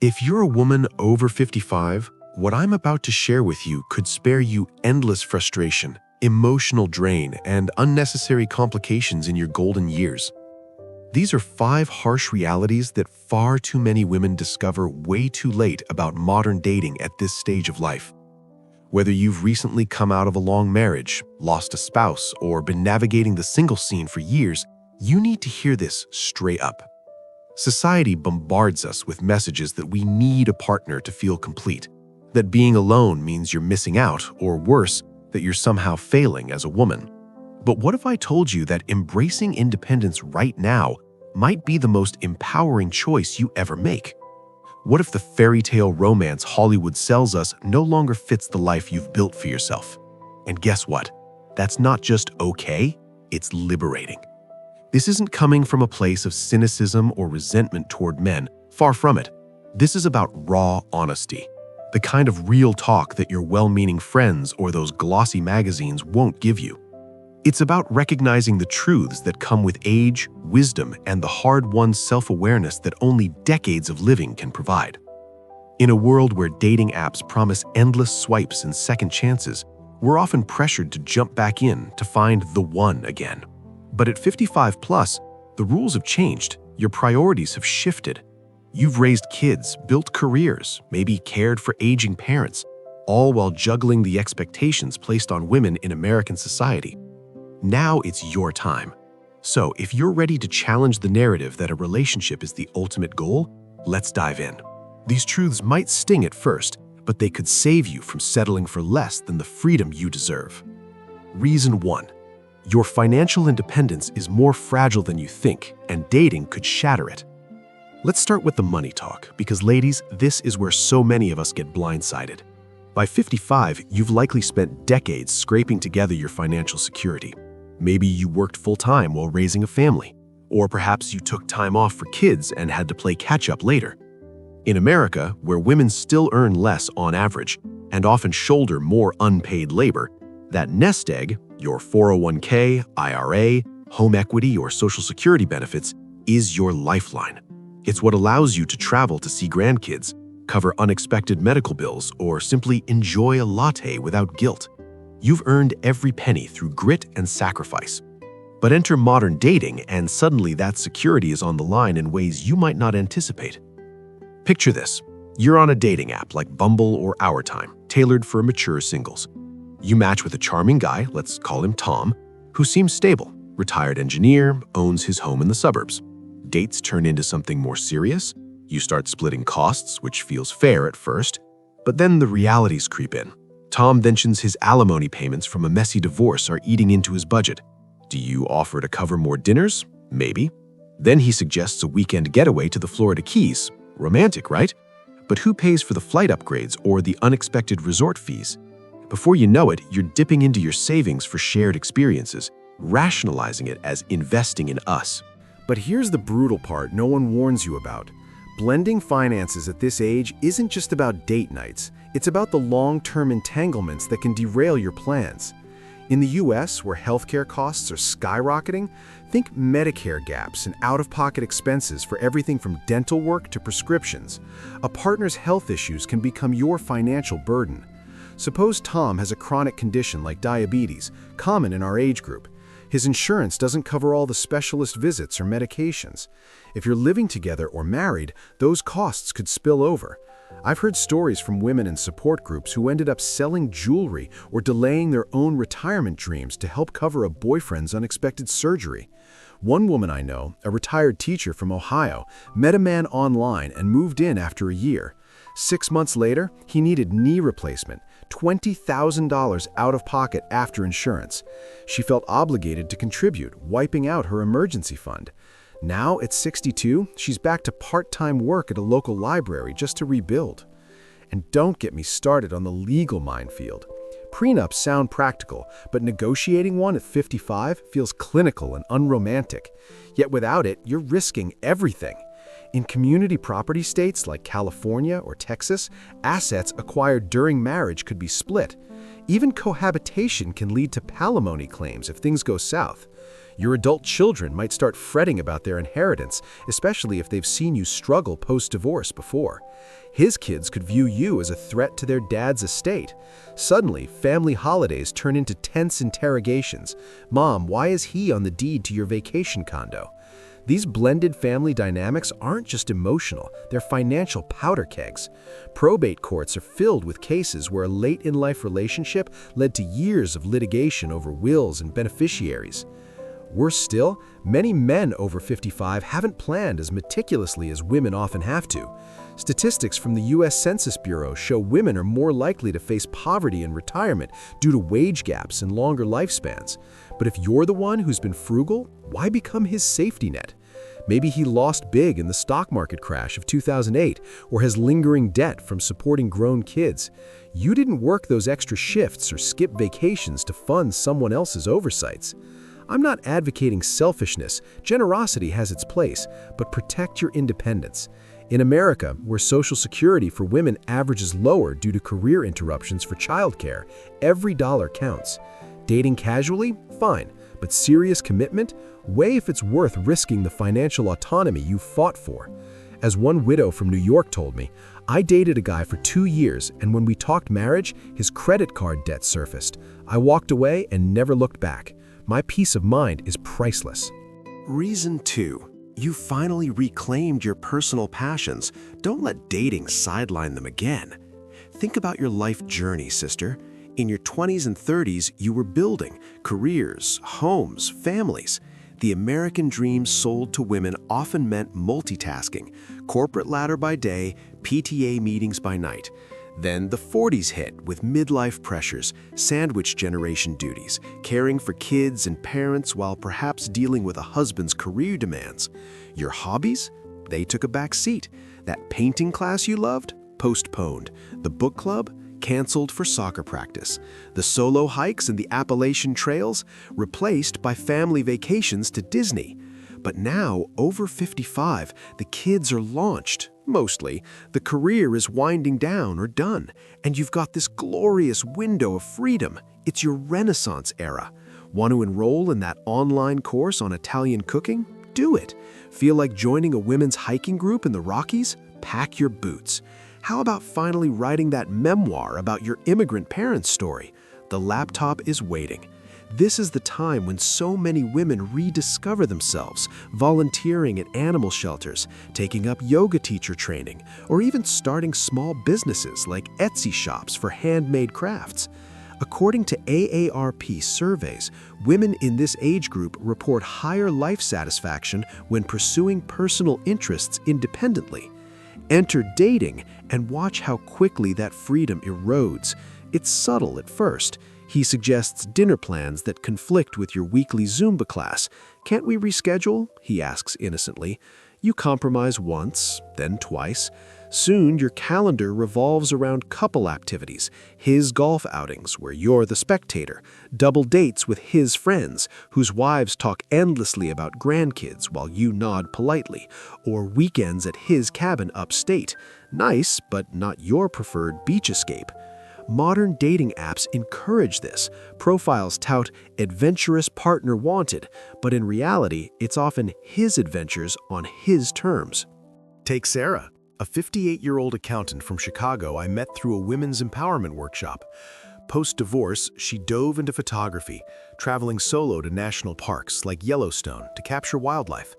If you're a woman over 55, what I'm about to share with you could spare you endless frustration, emotional drain, and unnecessary complications in your golden years. These are 5 harsh realities that far too many women discover way too late about modern dating at this stage of life. Whether you've recently come out of a long marriage, lost a spouse, or been navigating the single scene for years, you need to hear this straight up. Society bombards us with messages that we need a partner to feel complete, that being alone means you're missing out, or worse, that you're somehow failing as a woman. But what if I told you that embracing independence right now might be the most empowering choice you ever make? What if the fairy tale romance Hollywood sells us no longer fits the life you've built for yourself? And guess what? That's not just okay, it's liberating. This isn't coming from a place of cynicism or resentment toward men, far from it. This is about raw honesty, the kind of real talk that your well-meaning friends or those glossy magazines won't give you. It's about recognizing the truths that come with age, wisdom, and the hard-won self-awareness that only decades of living can provide. In a world where dating apps promise endless swipes and second chances, we're often pressured to jump back in to find the one again. But at 55 plus, the rules have changed, your priorities have shifted. You've raised kids, built careers, maybe cared for aging parents, all while juggling the expectations placed on women in American society. Now it's your time. So if you're ready to challenge the narrative that a relationship is the ultimate goal, let's dive in. These truths might sting at first, but they could save you from settling for less than the freedom you deserve. Reason 1. Your financial independence is more fragile than you think, and dating could shatter it. Let's start with the money talk, because ladies, this is where so many of us get blindsided. By 55, you've likely spent decades scraping together your financial security. Maybe you worked full-time while raising a family, or perhaps you took time off for kids and had to play catch-up later. In America, where women still earn less on average and often shoulder more unpaid labor, that nest egg, your 401k, IRA, home equity, or Social Security benefits, is your lifeline. It's what allows you to travel to see grandkids, cover unexpected medical bills, or simply enjoy a latte without guilt. You've earned every penny through grit and sacrifice. But enter modern dating, and suddenly that security is on the line in ways you might not anticipate. Picture this. You're on a dating app like Bumble or Our Time, tailored for mature singles. You match with a charming guy, let's call him Tom, who seems stable, retired engineer, owns his home in the suburbs. Dates turn into something more serious. You start splitting costs, which feels fair at first, but then the realities creep in. Tom mentions his alimony payments from a messy divorce are eating into his budget. Do you offer to cover more dinners? Maybe. Then he suggests a weekend getaway to the Florida Keys. Romantic, right? But who pays for the flight upgrades or the unexpected resort fees? Before you know it, you're dipping into your savings for shared experiences, rationalizing it as investing in us. But here's the brutal part no one warns you about. Blending finances at this age isn't just about date nights. It's about the long-term entanglements that can derail your plans. In the US, where healthcare costs are skyrocketing, think Medicare gaps and out-of-pocket expenses for everything from dental work to prescriptions. A partner's health issues can become your financial burden. Suppose Tom has a chronic condition like diabetes, common in our age group. His insurance doesn't cover all the specialist visits or medications. If you're living together or married, those costs could spill over. I've heard stories from women in support groups who ended up selling jewelry or delaying their own retirement dreams to help cover a boyfriend's unexpected surgery. One woman I know, a retired teacher from Ohio, met a man online and moved in after a year. 6 months later, he needed knee replacement, $20,000 out of pocket after insurance. She felt obligated to contribute, wiping out her emergency fund. Now, at 62, she's back to part-time work at a local library just to rebuild. And don't get me started on the legal minefield. Prenups sound practical, but negotiating one at 55 feels clinical and unromantic. Yet without it, you're risking everything. In community property states like California or Texas, assets acquired during marriage could be split. Even cohabitation can lead to palimony claims if things go south. Your adult children might start fretting about their inheritance, especially if they've seen you struggle post-divorce before. His kids could view you as a threat to their dad's estate. Suddenly, family holidays turn into tense interrogations. Mom, why is he on the deed to your vacation condo? These blended family dynamics aren't just emotional, they're financial powder kegs. Probate courts are filled with cases where a late-in-life relationship led to years of litigation over wills and beneficiaries. Worse still, many men over 55 haven't planned as meticulously as women often have to. Statistics from the U.S. Census Bureau show women are more likely to face poverty in retirement due to wage gaps and longer lifespans. But if you're the one who's been frugal, why become his safety net? Maybe he lost big in the stock market crash of 2008 or has lingering debt from supporting grown kids. You didn't work those extra shifts or skip vacations to fund someone else's oversights. I'm not advocating selfishness. Generosity has its place, but protect your independence. In America, where Social Security for women averages lower due to career interruptions for childcare, every dollar counts. Dating casually? Fine. But serious commitment? Weigh if it's worth risking the financial autonomy you fought for. As one widow from New York told me, I dated a guy for 2 years, and when we talked marriage, his credit card debt surfaced. I walked away and never looked back. My peace of mind is priceless. Reason 2. You finally reclaimed your personal passions. Don't let dating sideline them again. Think about your life journey, sister. In your 20s and 30s, you were building careers, homes, families. The American dream sold to women often meant multitasking, corporate ladder by day, PTA meetings by night. Then the 40s hit with midlife pressures, sandwich generation duties, caring for kids and parents while perhaps dealing with a husband's career demands. Your hobbies? They took a back seat. That painting class you loved? Postponed. The book club? Canceled for soccer practice. The solo hikes and the Appalachian trails? Replaced by family vacations to Disney. But now, over 55, the kids are launched. Mostly, the career is winding down or done, and you've got this glorious window of freedom. It's your Renaissance era. Want to enroll in that online course on Italian cooking? Do it. Feel like joining a women's hiking group in the Rockies? Pack your boots. How about finally writing that memoir about your immigrant parents' story? The laptop is waiting. This is the time when so many women rediscover themselves, volunteering at animal shelters, taking up yoga teacher training, or even starting small businesses like Etsy shops for handmade crafts. According to AARP surveys, women in this age group report higher life satisfaction when pursuing personal interests independently. Enter dating and watch how quickly that freedom erodes. It's subtle at first. He suggests dinner plans that conflict with your weekly Zumba class. Can't we reschedule? He asks innocently. You compromise once, then twice. Soon your calendar revolves around couple activities, his golf outings where you're the spectator, double dates with his friends whose wives talk endlessly about grandkids while you nod politely, or weekends at his cabin upstate. Nice, but not your preferred beach escape. Modern dating apps encourage this. Profiles tout adventurous partner wanted, but in reality, it's often his adventures on his terms. Take Sarah, a 58-year-old accountant from Chicago I met through a women's empowerment workshop. Post-divorce, she dove into photography, traveling solo to national parks like Yellowstone to capture wildlife.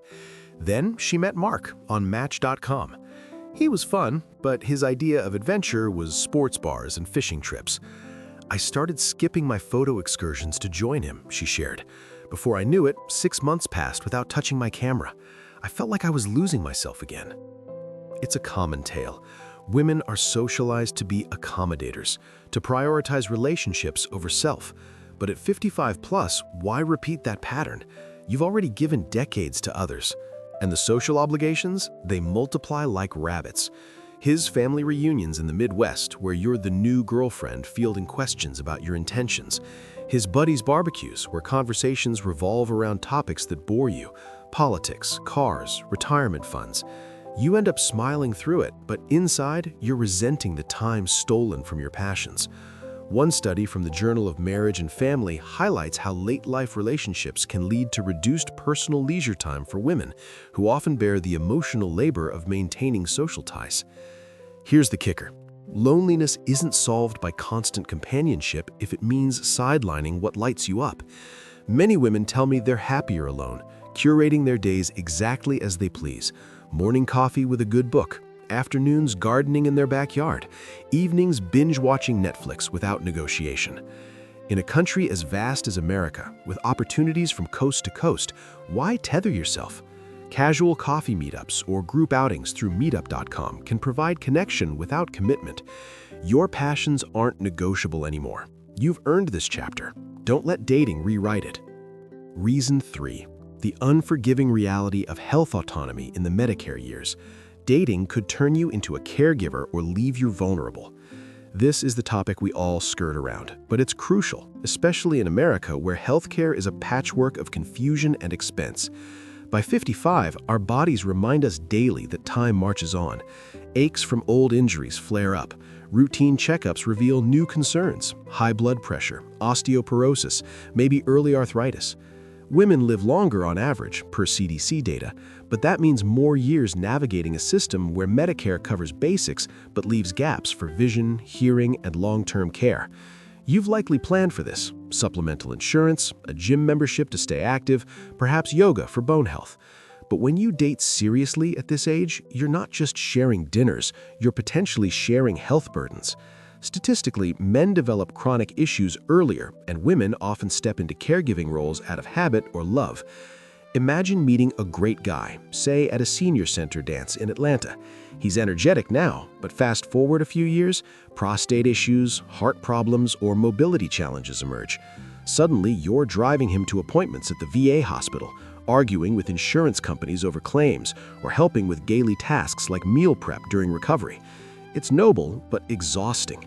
Then she met Mark on Match.com. He was fun, but his idea of adventure was sports bars and fishing trips. I started skipping my photo excursions to join him, she shared. Before I knew it, 6 months passed without touching my camera. I felt like I was losing myself again. It's a common tale. Women are socialized to be accommodators, to prioritize relationships over self. But at 55 plus, why repeat that pattern? You've already given decades to others. And the social obligations, they multiply like rabbits. His family reunions in the Midwest, where you're the new girlfriend fielding questions about your intentions. His buddies' barbecues, where conversations revolve around topics that bore you. Politics, cars, retirement funds. You end up smiling through it, but inside, you're resenting the time stolen from your passions. One study from the Journal of Marriage and Family highlights how late-life relationships can lead to reduced personal leisure time for women, who often bear the emotional labor of maintaining social ties. Here's the kicker. Loneliness isn't solved by constant companionship if it means sidelining what lights you up. Many women tell me they're happier alone, curating their days exactly as they please. Morning coffee with a good book, afternoons gardening in their backyard, evenings binge-watching Netflix without negotiation. In a country as vast as America, with opportunities from coast to coast, why tether yourself? Casual coffee meetups or group outings through meetup.com can provide connection without commitment. Your passions aren't negotiable anymore. You've earned this chapter. Don't let dating rewrite it. Reason 3. The unforgiving reality of health autonomy in the Medicare years. Dating could turn you into a caregiver or leave you vulnerable. This is the topic we all skirt around, but it's crucial, especially in America where healthcare is a patchwork of confusion and expense. By 55, our bodies remind us daily that time marches on. Aches from old injuries flare up. Routine checkups reveal new concerns: high blood pressure, osteoporosis, maybe early arthritis. Women live longer on average, per CDC data, but that means more years navigating a system where Medicare covers basics but leaves gaps for vision, hearing, and long-term care. You've likely planned for this: supplemental insurance, a gym membership to stay active, perhaps yoga for bone health. But when you date seriously at this age, you're not just sharing dinners, you're potentially sharing health burdens. Statistically, men develop chronic issues earlier, and women often step into caregiving roles out of habit or love. Imagine meeting a great guy, say at a senior center dance in Atlanta. He's energetic now, but fast forward a few years, prostate issues, heart problems, or mobility challenges emerge. Suddenly, you're driving him to appointments at the VA hospital, arguing with insurance companies over claims, or helping with daily tasks like meal prep during recovery. It's noble, but exhausting.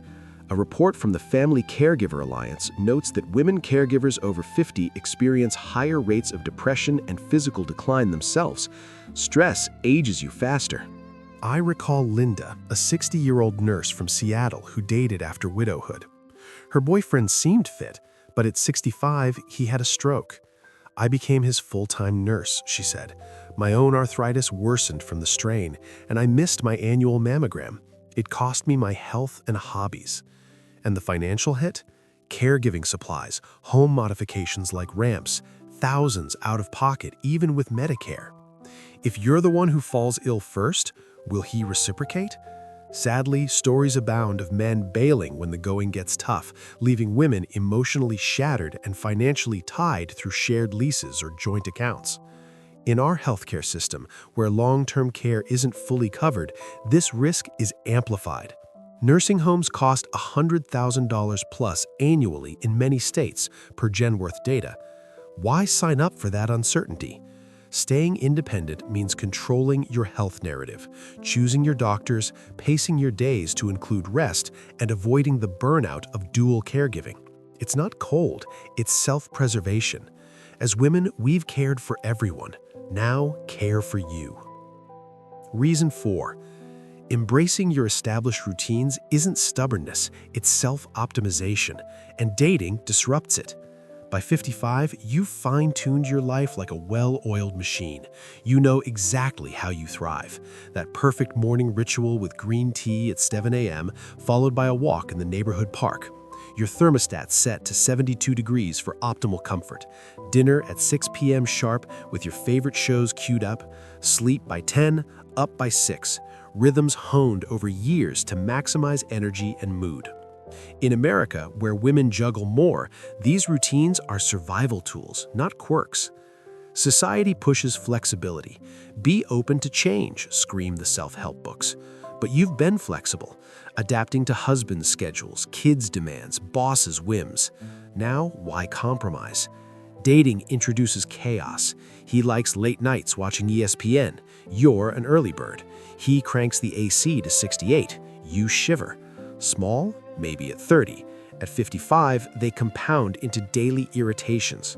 A report from the Family Caregiver Alliance notes that women caregivers over 50 experience higher rates of depression and physical decline themselves. Stress ages you faster. I recall Linda, a 60-year-old nurse from Seattle who dated after widowhood. Her boyfriend seemed fit, but at 65, he had a stroke. I became his full-time nurse, she said. My own arthritis worsened from the strain, and I missed my annual mammogram. It cost me my health and hobbies. And the financial hit? Caregiving supplies, home modifications like ramps, thousands out of pocket even with Medicare. If you're the one who falls ill first, will he reciprocate? Sadly, stories abound of men bailing when the going gets tough, leaving women emotionally shattered and financially tied through shared leases or joint accounts. In our healthcare system, where long-term care isn't fully covered, this risk is amplified. Nursing homes cost $100,000 plus annually in many states, per Genworth data. Why sign up for that uncertainty? Staying independent means controlling your health narrative, choosing your doctors, pacing your days to include rest, and avoiding the burnout of dual caregiving. It's not cold, it's self-preservation. As women, we've cared for everyone. Now, care for you. Reason 4. Embracing your established routines isn't stubbornness, it's self-optimization, and dating disrupts it. By 55, you've fine-tuned your life like a well-oiled machine. You know exactly how you thrive. That perfect morning ritual with green tea at 7 a.m., followed by a walk in the neighborhood park. Your thermostat set to 72 degrees for optimal comfort. Dinner at 6 p.m. sharp with your favorite shows queued up. Sleep by 10, up by 6. Rhythms honed over years to maximize energy and mood. In America, where women juggle more, these routines are survival tools, not quirks. Society pushes flexibility. Be open to change, scream the self-help books. But you've been flexible, adapting to husband's schedules, kids' demands, boss's whims. Now, why compromise? Dating introduces chaos. He likes late nights watching ESPN. You're an early bird. He cranks the AC to 68. You shiver. Small? Maybe at 30. At 55, they compound into daily irritations.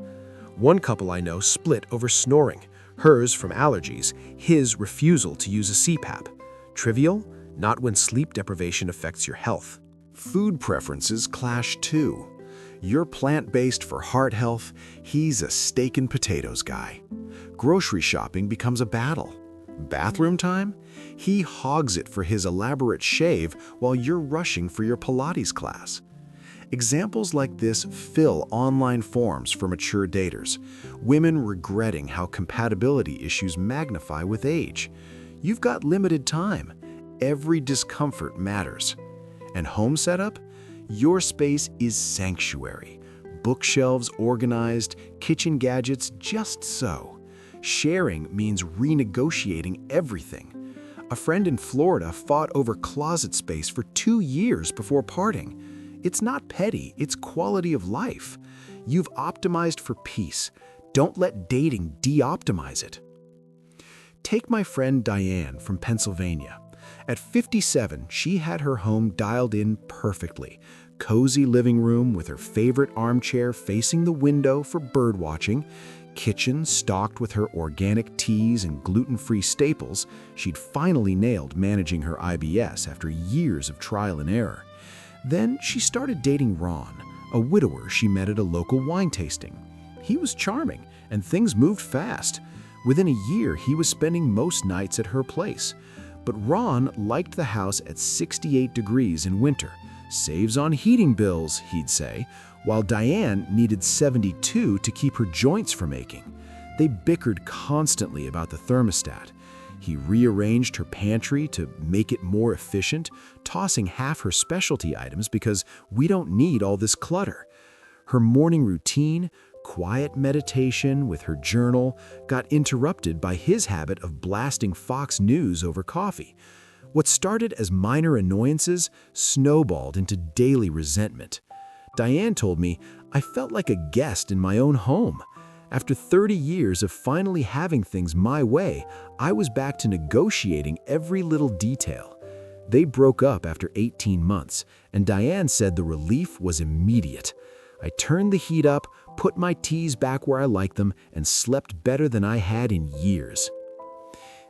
One couple I know split over snoring. Hers from allergies, his refusal to use a CPAP. Trivial? Not when sleep deprivation affects your health. Food preferences clash too. You're plant-based for heart health, he's a steak and potatoes guy. Grocery shopping becomes a battle. Bathroom time? He hogs it for his elaborate shave while you're rushing for your Pilates class. Examples like this fill online forums for mature daters, women regretting how compatibility issues magnify with age. You've got limited time. Every discomfort matters. And home setup? Your space is sanctuary. Bookshelves organized, kitchen gadgets just so. Sharing means renegotiating everything. A friend in Florida fought over closet space for 2 years before parting. It's not petty, it's quality of life. You've optimized for peace. Don't let dating de-optimize it. Take my friend Diane from Pennsylvania. At 57, she had her home dialed in perfectly. Cozy living room with her favorite armchair facing the window for bird watching, kitchen stocked with her organic teas and gluten-free staples. She'd finally nailed managing her IBS after years of trial and error. Then she started dating Ron, a widower she met at a local wine tasting. He was charming, and things moved fast. Within a year, he was spending most nights at her place. But Ron liked the house at 68 degrees in winter. Saves on heating bills, he'd say, while Diane needed 72 to keep her joints from aching. They bickered constantly about the thermostat. He rearranged her pantry to make it more efficient, tossing half her specialty items because we don't need all this clutter. Her morning routine, quiet meditation with her journal, got interrupted by his habit of blasting Fox News over coffee. What started as minor annoyances snowballed into daily resentment. Diane told me, "I felt like a guest in my own home." After 30 years of finally having things my way, I was back to negotiating every little detail. They broke up after 18 months, and Diane said the relief was immediate. I turned the heat up, put my teas back where I like them, and slept better than I had in years.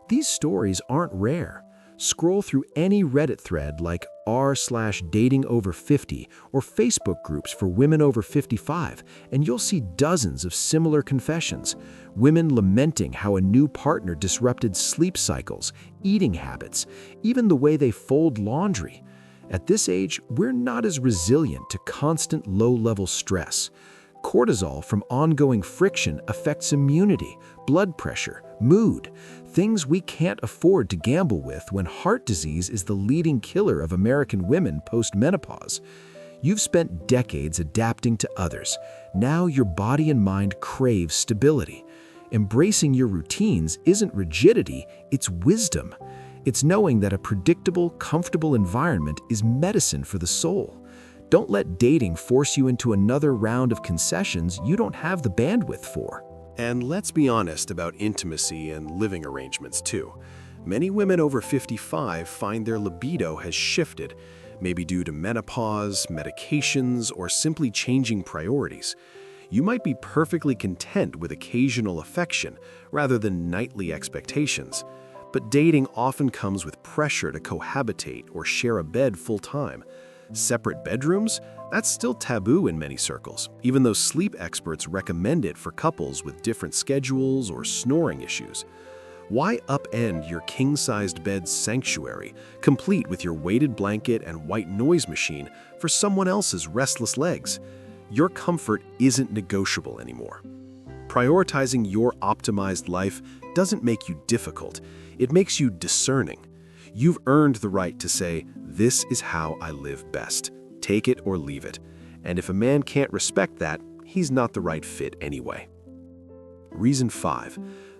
These stories aren't rare. Scroll through any Reddit thread like r/datingover50 or Facebook groups for women over 55, and you'll see dozens of similar confessions. Women lamenting how a new partner disrupted sleep cycles, eating habits, even the way they fold laundry. At this age, we're not as resilient to constant low-level stress. Cortisol from ongoing friction affects immunity, blood pressure, mood, things we can't afford to gamble with when heart disease is the leading killer of American women post-menopause. You've spent decades adapting to others. Now your body and mind crave stability. Embracing your routines isn't rigidity, it's wisdom. It's knowing that a predictable, comfortable environment is medicine for the soul. Don't let dating force you into another round of concessions you don't have the bandwidth for. And let's be honest about intimacy and living arrangements too. Many women over 55 find their libido has shifted, maybe due to menopause, medications, or simply changing priorities. You might be perfectly content with occasional affection rather than nightly expectations. But dating often comes with pressure to cohabitate or share a bed full-time. Separate bedrooms? That's still taboo in many circles, even though sleep experts recommend it for couples with different schedules or snoring issues. Why upend your king-sized bed's sanctuary, complete with your weighted blanket and white noise machine, for someone else's restless legs? Your comfort isn't negotiable anymore. Prioritizing your optimized life doesn't make you difficult, it makes you discerning. You've earned the right to say, "This is how I live best. Take it or leave it." And if a man can't respect that, he's not the right fit anyway. Reason 5.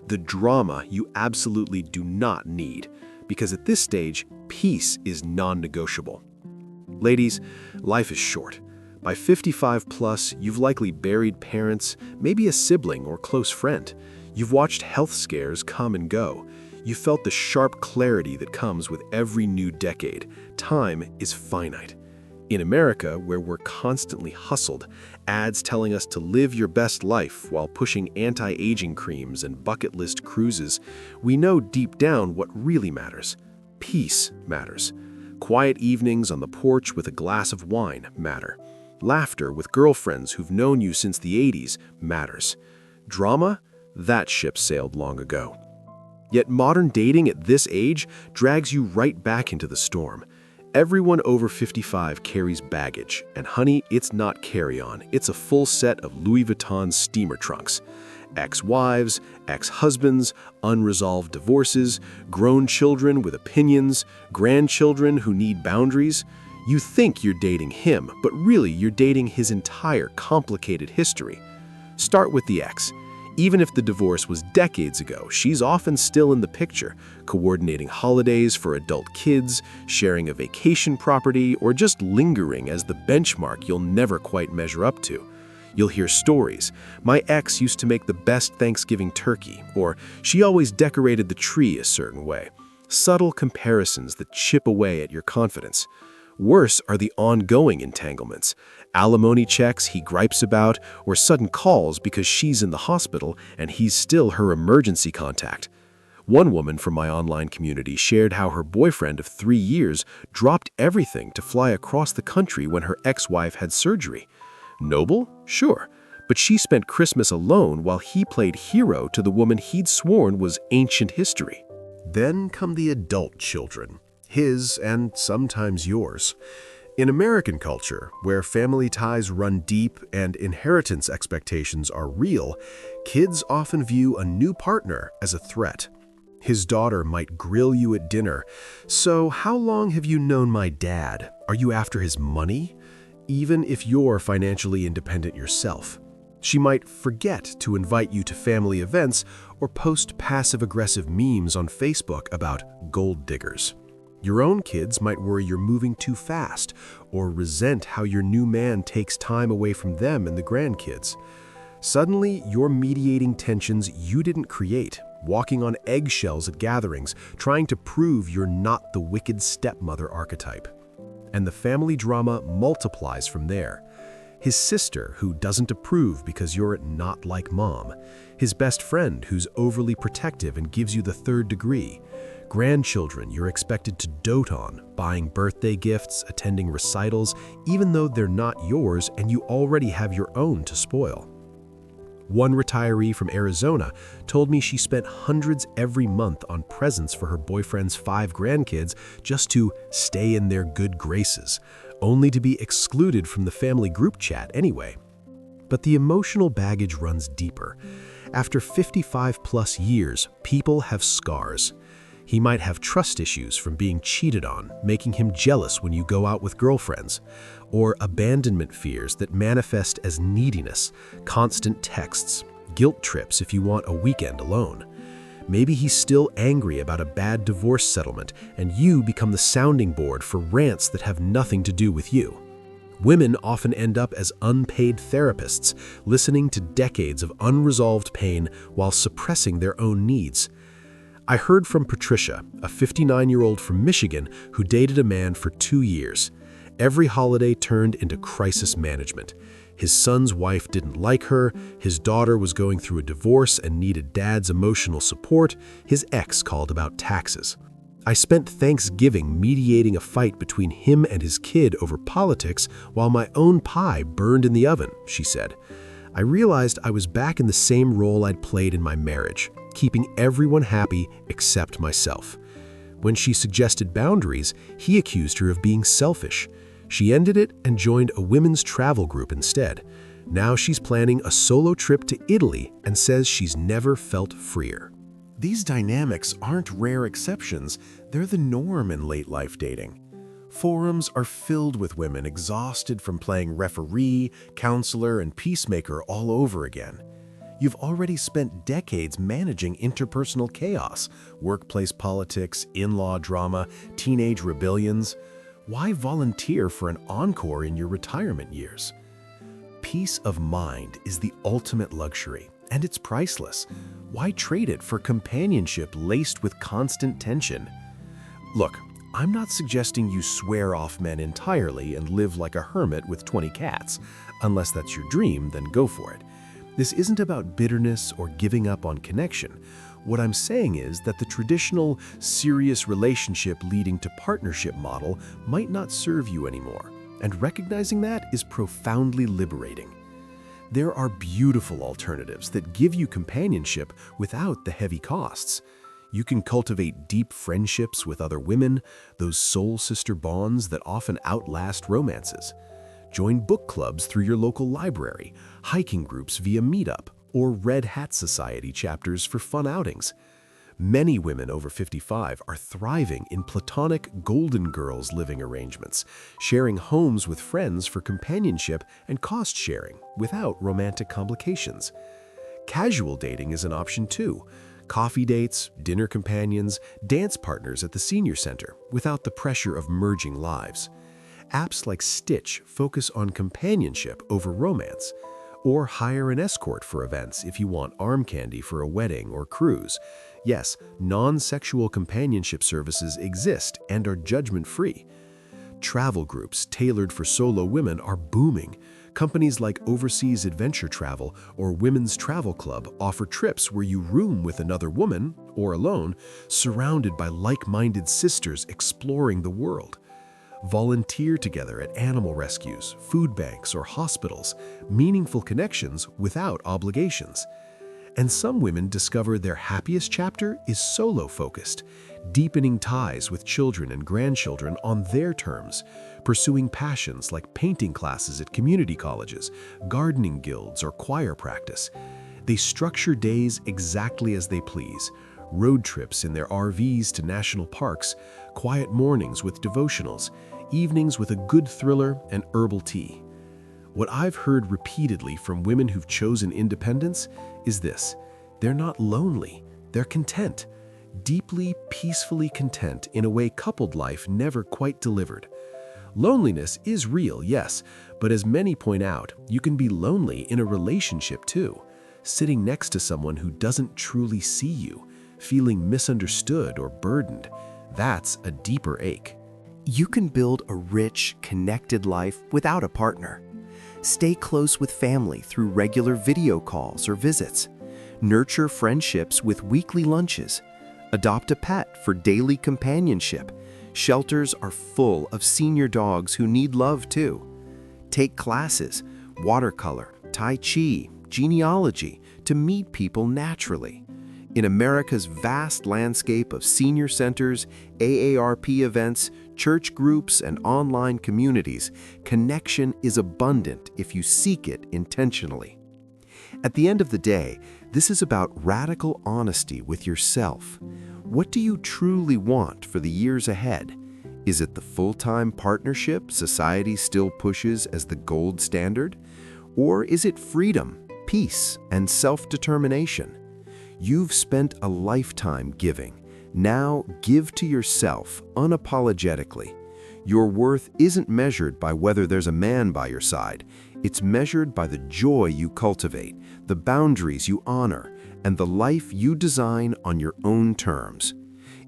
The drama you absolutely do not need, because at this stage, peace is non-negotiable. Ladies, life is short. By 55 plus, you've likely buried parents, maybe a sibling or close friend. You've watched health scares come and go. You felt the sharp clarity that comes with every new decade. Time is finite. In America, where we're constantly hustled, ads telling us to live your best life while pushing anti-aging creams and bucket list cruises, we know deep down what really matters. Peace matters. Quiet evenings on the porch with a glass of wine matter. Laughter with girlfriends who've known you since the 80s matters. Drama? That ship sailed long ago. Yet modern dating at this age drags you right back into the storm. Everyone over 55 carries baggage, and honey, it's not carry-on, it's a full set of Louis Vuitton steamer trunks. Ex-wives, ex-husbands, unresolved divorces, grown children with opinions, grandchildren who need boundaries. You think you're dating him, but really you're dating his entire complicated history. Start with the ex. Even if the divorce was decades ago, she's often still in the picture, coordinating holidays for adult kids, sharing a vacation property, or just lingering as the benchmark you'll never quite measure up to. You'll hear stories. My ex used to make the best Thanksgiving turkey, or she always decorated the tree a certain way. Subtle comparisons that chip away at your confidence. Worse are the ongoing entanglements. Alimony checks he gripes about, or sudden calls because she's in the hospital and he's still her emergency contact. One woman from my online community shared how her boyfriend of 3 years dropped everything to fly across the country when her ex-wife had surgery. Noble? Sure. But she spent Christmas alone while he played hero to the woman he'd sworn was ancient history. Then come the adult children, his and sometimes yours. In American culture, where family ties run deep and inheritance expectations are real, kids often view a new partner as a threat. His daughter might grill you at dinner. "So how long have you known my dad? Are you after his money?" Even if you're financially independent yourself. She might forget to invite you to family events or post passive-aggressive memes on Facebook about gold diggers. Your own kids might worry you're moving too fast or resent how your new man takes time away from them and the grandkids. Suddenly, you're mediating tensions you didn't create, walking on eggshells at gatherings, trying to prove you're not the wicked stepmother archetype. And the family drama multiplies from there. His sister, who doesn't approve because you're not like mom. His best friend, who's overly protective and gives you the third degree. Grandchildren you're expected to dote on, buying birthday gifts, attending recitals, even though they're not yours and you already have your own to spoil. One retiree from Arizona told me she spent hundreds every month on presents for her boyfriend's 5 grandkids just to stay in their good graces, only to be excluded from the family group chat anyway. But the emotional baggage runs deeper. After 55+ years, people have scars. He might have trust issues from being cheated on, making him jealous when you go out with girlfriends, or abandonment fears that manifest as neediness, constant texts, guilt trips if you want a weekend alone. Maybe he's still angry about a bad divorce settlement, and you become the sounding board for rants that have nothing to do with you. Women often end up as unpaid therapists, listening to decades of unresolved pain while suppressing their own needs. I heard from Patricia, a 59-year-old from Michigan who dated a man for 2 years. Every holiday turned into crisis management. His son's wife didn't like her, his daughter was going through a divorce and needed dad's emotional support, his ex called about taxes. I spent Thanksgiving mediating a fight between him and his kid over politics while my own pie burned in the oven, she said. I realized I was back in the same role I'd played in my marriage, keeping everyone happy except myself. When she suggested boundaries, he accused her of being selfish. She ended it and joined a women's travel group instead. Now she's planning a solo trip to Italy and says she's never felt freer. These dynamics aren't rare exceptions, they're the norm in late-life dating. Forums are filled with women exhausted from playing referee, counselor, and peacemaker all over again. You've already spent decades managing interpersonal chaos, workplace politics, in-law drama, teenage rebellions. Why volunteer for an encore in your retirement years? Peace of mind is the ultimate luxury, and it's priceless. Why trade it for companionship laced with constant tension? Look, I'm not suggesting you swear off men entirely and live like a hermit with 20 cats. Unless that's your dream, then go for it. This isn't about bitterness or giving up on connection. What I'm saying is that the traditional serious relationship leading to partnership model might not serve you anymore, and recognizing that is profoundly liberating. There are beautiful alternatives that give you companionship without the heavy costs. You can cultivate deep friendships with other women, those soul sister bonds that often outlast romances. Join book clubs through your local library, hiking groups via Meetup, or Red Hat Society chapters for fun outings. Many women over 55 are thriving in platonic Golden Girls living arrangements, sharing homes with friends for companionship and cost sharing without romantic complications. Casual dating is an option too. Coffee dates, dinner companions, dance partners at the senior center without the pressure of merging lives. Apps like Stitch focus on companionship over romance. Or hire an escort for events if you want arm candy for a wedding or cruise. Yes, non-sexual companionship services exist and are judgment-free. Travel groups tailored for solo women are booming. Companies like Overseas Adventure Travel or Women's Travel Club offer trips where you room with another woman, or alone, surrounded by like-minded sisters exploring the world. Volunteer together at animal rescues, food banks, or hospitals, meaningful connections without obligations. And some women discover their happiest chapter is solo-focused, deepening ties with children and grandchildren on their terms, pursuing passions like painting classes at community colleges, gardening guilds, or choir practice. They structure days exactly as they please, road trips in their RVs to national parks, quiet mornings with devotionals, evenings with a good thriller and herbal tea. What I've heard repeatedly from women who've chosen independence is this: they're not lonely, they're content, deeply, peacefully content in a way coupled life never quite delivered. Loneliness is real, yes, but as many point out, you can be lonely in a relationship too, sitting next to someone who doesn't truly see you, feeling misunderstood or burdened. That's a deeper ache. You can build a rich, connected life without a partner. Stay close with family through regular video calls or visits. Nurture friendships with weekly lunches. Adopt a pet for daily companionship. Shelters are full of senior dogs who need love too. Take classes, watercolor, Tai Chi, genealogy, to meet people naturally. In America's vast landscape of senior centers, AARP events, church groups, and online communities, connection is abundant if you seek it intentionally. At the end of the day, this is about radical honesty with yourself. What do you truly want for the years ahead? Is it the full-time partnership society still pushes as the gold standard? Or is it freedom, peace, and self-determination? You've spent a lifetime giving. Now give to yourself unapologetically. Your worth isn't measured by whether there's a man by your side. It's measured by the joy you cultivate, the boundaries you honor, and the life you design on your own terms.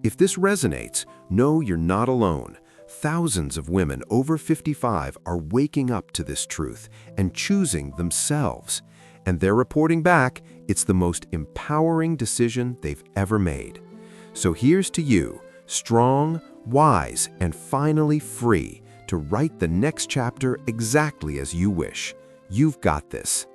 If this resonates, know you're not alone. Thousands of women over 55 are waking up to this truth and choosing themselves. And they're reporting back it's the most empowering decision they've ever made. So here's to you, strong, wise, and finally free to write the next chapter exactly as you wish. You've got this.